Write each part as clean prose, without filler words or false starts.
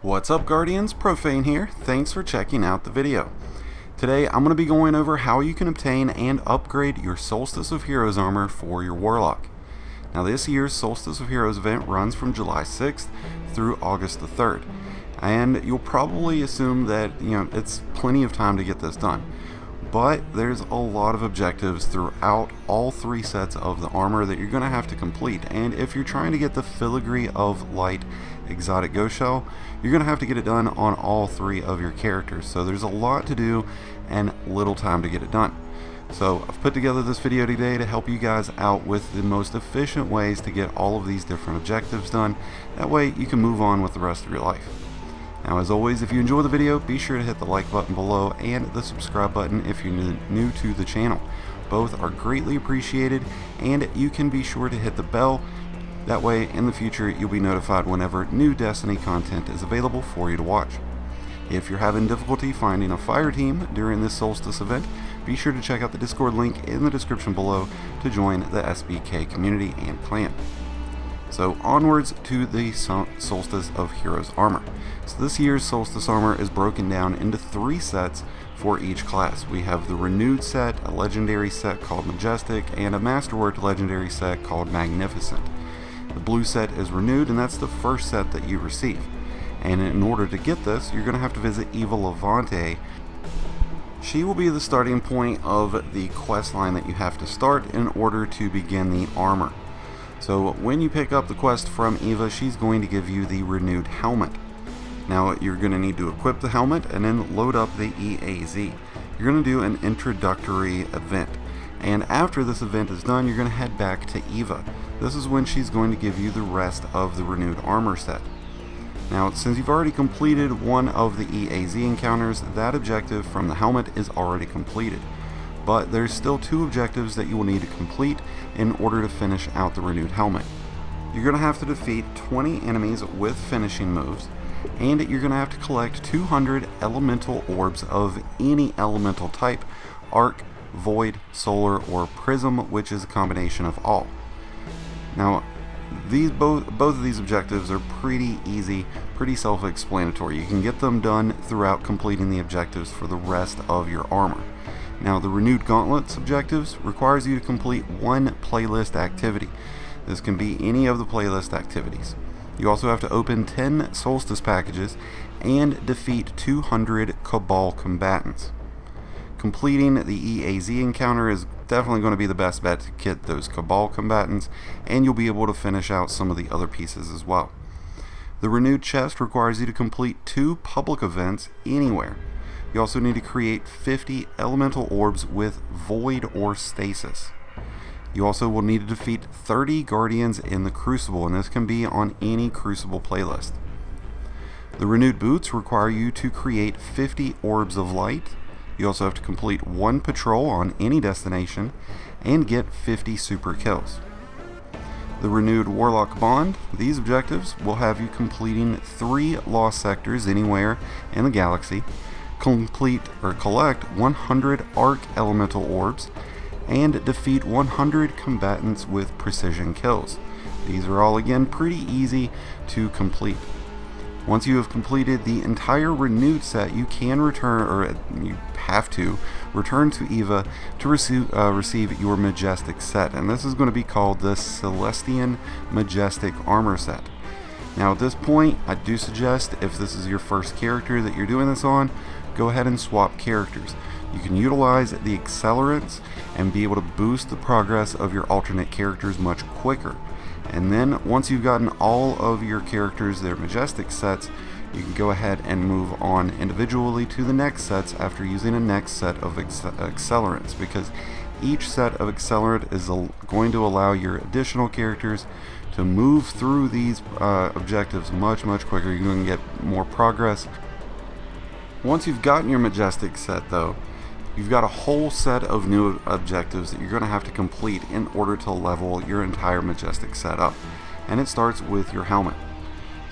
What's up, Guardians? Profane here. Thanks for checking out the video. Today I'm going to be going over how you can obtain and upgrade your Solstice of Heroes armor for your Warlock. Now, this year's Solstice of Heroes event runs from July 6th through August the 3rd, and you'll probably assume that it's plenty of time to get this done. But there's a lot of objectives throughout all three sets of the armor that you're going to have to complete, and if you're trying to get the Filigree of Light exotic ghost shell, you're going to have to get it done on all three of your characters. So there's a lot to do and little time to get it done. So I've put together this video today to help you guys out with the most efficient ways to get all of these different objectives done. That way you can move on with the rest of your life. Now, as always, if you enjoy the video, be sure to hit the like button below and the subscribe button if you're new to the channel. Both are greatly appreciated, and you can be sure to hit the bell. That way, in the future, you'll be notified whenever new Destiny content is available for you to watch. If you're having difficulty finding a fire team during this Solstice event, be sure to check out the Discord link in the description below to join the SBK community and clan. So onwards to the Solstice of Heroes armor. So this year's Solstice armor is broken down into three sets for each class. We have the Renewed set, a legendary set called Majestic, and a Masterwork legendary set called Magnificent. The blue set is Renewed, and that's the first set that you receive. And in order to get this, you're going to have to visit Eva Levante. She will be the starting point of the quest line that you have to start in order to begin the armor. So when you pick up the quest from Eva, she's going to give you the Renewed helmet. Now, you're going to need to equip the helmet and then load up the EAZ. You're going to do an introductory event, and after this event is done, you're going to head back to Eva. This is when she's going to give you the rest of the Renewed armor set. Now, since you've already completed one of the EAZ encounters, that objective from the helmet is already completed. But there's still two objectives that you will need to complete in order to finish out the Renewed helmet. You're going to have to defeat 20 enemies with finishing moves, and you're going to have to collect 200 elemental orbs of any elemental type: arc, void, solar, or prism, which is a combination of all. Now, both of these objectives are pretty easy, pretty self-explanatory. You can get them done throughout completing the objectives for the rest of your armor. Now, the Renewed Gauntlets objectives requires you to complete one playlist activity. This can be any of the playlist activities. You also have to open 10 Solstice packages and defeat 200 Cabal combatants. Completing the EAZ encounter is definitely going to be the best bet to get those Cabal combatants, and you'll be able to finish out some of the other pieces as well. The Renewed chest requires you to complete 2 public events anywhere. You also need to create 50 elemental orbs with void or stasis. You also will need to defeat 30 guardians in the Crucible, and this can be on any Crucible playlist. The Renewed boots require you to create 50 orbs of light. You also have to complete 1 patrol on any destination and get 50 super kills. The Renewed Warlock bond, these objectives will have you completing 3 lost sectors anywhere in the galaxy, collect 100 arc elemental orbs, and defeat 100 combatants with precision kills. These are all, again, pretty easy to complete. Once you have completed the entire Renewed set, you can return, or you have to return to Eva to receive your Majestic set, and this is going to be called the Celestian Majestic Armor set. Now, at this point, I do suggest, if this is your first character that you're doing this on, go ahead and swap characters. You can utilize the accelerants and be able to boost the progress of your alternate characters much quicker. And then once you've gotten all of your characters their Majestic sets, you can go ahead and move on individually to the next sets after using a next set of accelerants, because each set of accelerant is going to allow your additional characters to move through these objectives much quicker. You're going to get more progress. Once you've gotten your Majestic set, though, you've got a whole set of new objectives that you're going to have to complete in order to level your entire Majestic set up. And it starts with your helmet.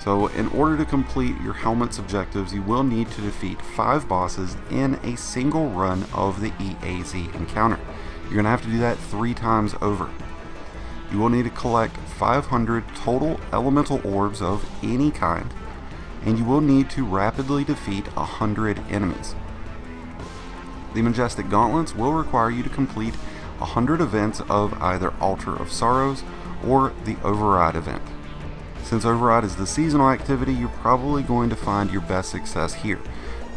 So in order to complete your helmet's objectives, you will need to defeat 5 bosses in a single run of the EAZ encounter. You're going to have to do that 3 times over. You will need to collect 500 total elemental orbs of any kind, and you will need to rapidly defeat 100 enemies. The Majestic Gauntlets will require you to complete 100 events of either Altar of Sorrows or the Override event. Since Override is the seasonal activity, you're probably going to find your best success here.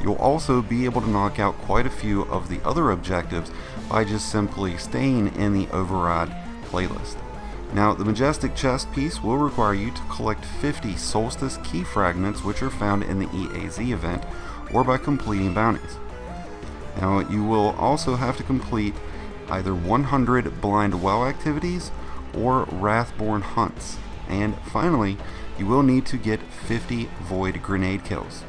You'll also be able to knock out quite a few of the other objectives by just simply staying in the Override playlist. Now, the Majestic Chest piece will require you to collect 50 Solstice key fragments, which are found in the EAZ event, or by completing bounties. Now, you will also have to complete either 100 Blind Well activities or Wrathborn hunts. And finally, you will need to get 50 Void Grenade kills.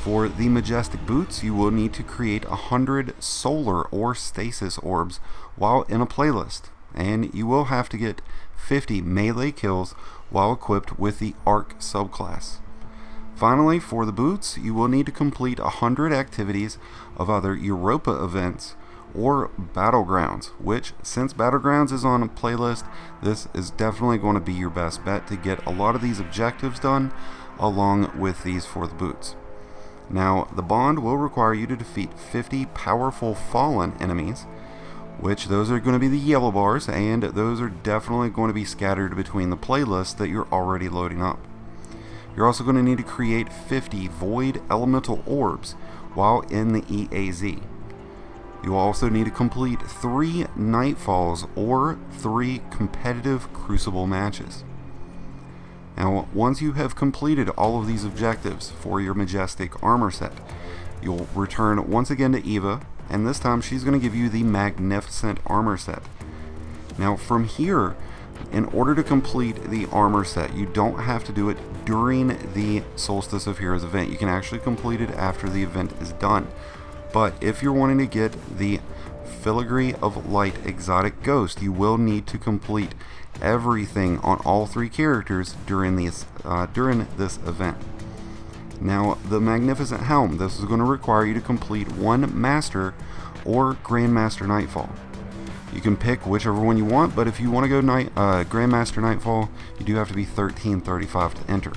For the Majestic Boots, you will need to create 100 Solar or Stasis Orbs while in a playlist. And you will have to get 50 melee kills while equipped with the Arc subclass. Finally, for the boots, you will need to complete 100 activities of either Europa events or Battlegrounds, which, since Battlegrounds is on a playlist, this is definitely going to be your best bet to get a lot of these objectives done along with these for the boots. Now, the Bond will require you to defeat 50 powerful fallen enemies, which those are going to be the yellow bars, and those are definitely going to be scattered between the playlists that you're already loading up. You're also going to need to create 50 Void Elemental Orbs while in the EAZ. You'll also need to complete 3 Nightfalls or 3 competitive Crucible matches. Now, once you have completed all of these objectives for your Majestic armor set, you'll return once again to Eva, and this time she's going to give you the Magnificent armor set. Now, from here, in order to complete the armor set, you don't have to do it during the Solstice of Heroes event. You can actually complete it after the event is done. But if you're wanting to get the Filigree of Light Exotic Ghost, you will need to complete everything on all 3 characters during this event. Now, the Magnificent Helm, this is going to require you to complete 1 Master or Grandmaster Nightfall. You can pick whichever one you want, but if you want to go Grandmaster Nightfall, you do have to be 1335 to enter.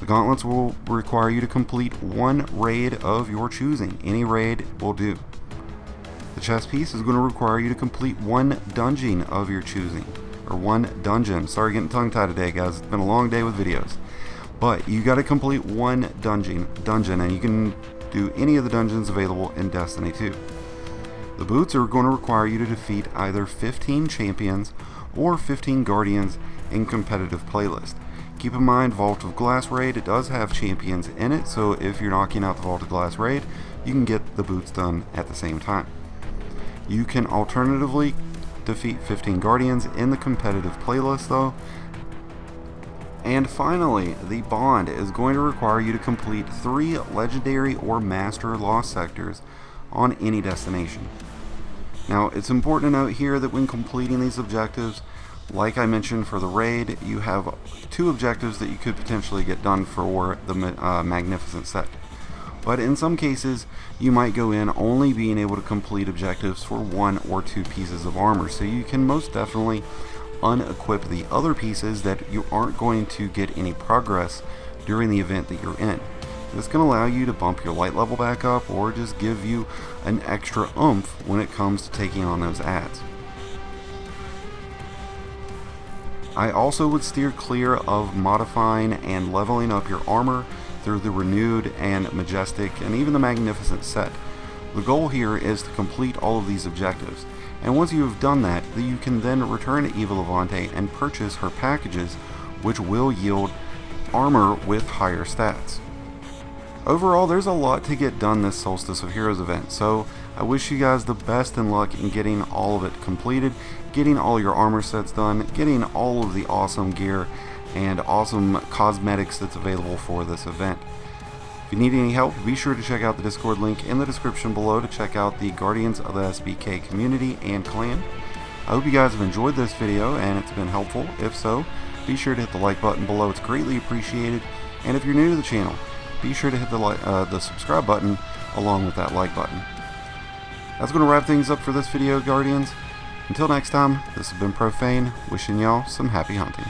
The Gauntlets will require you to complete 1 raid of your choosing. Any raid will do. The chest piece is going to require you to complete 1 dungeon of your choosing. Or 1 dungeon. Sorry, getting tongue-tied today, guys. It's been a long day with videos. But you got to complete 1 dungeon, and you can do any of the dungeons available in Destiny 2. The boots are going to require you to defeat either 15 champions or 15 guardians in competitive playlist. Keep in mind, Vault of Glass raid, it does have champions in it, so if you're knocking out the Vault of Glass raid, you can get the boots done at the same time. You can alternatively defeat 15 guardians in the competitive playlist though. And finally, the Bond is going to require you to complete 3 legendary or master lost sectors on any destination. Now, it's important to note here that when completing these objectives, like I mentioned for the raid, you have 2 objectives that you could potentially get done for the Magnificent set. But in some cases, you might go in only being able to complete objectives for 1 or 2 pieces of armor, so you can most definitely unequip the other pieces that you aren't going to get any progress during the event that you're in. This can allow you to bump your light level back up or just give you an extra oomph when it comes to taking on those adds. I also would steer clear of modifying and leveling up your armor through the Renewed and Majestic and even the Magnificent set. The goal here is to complete all of these objectives, and once you have done that, you can then return to Eva Levante and purchase her packages, which will yield armor with higher stats. Overall, there's a lot to get done this Solstice of Heroes event, so I wish you guys the best in luck in getting all of it completed, getting all your armor sets done, getting all of the awesome gear and awesome cosmetics that's available for this event. If you need any help, be sure to check out the Discord link in the description below to check out the Guardians of the SBK community and clan. I hope you guys have enjoyed this video and it's been helpful. If so, be sure to hit the like button below, it's greatly appreciated. And if you're new to the channel, be sure to hit the subscribe button along with that like button. That's going to wrap things up for this video, Guardians. Until next time, this has been Profane, wishing y'all some happy hunting.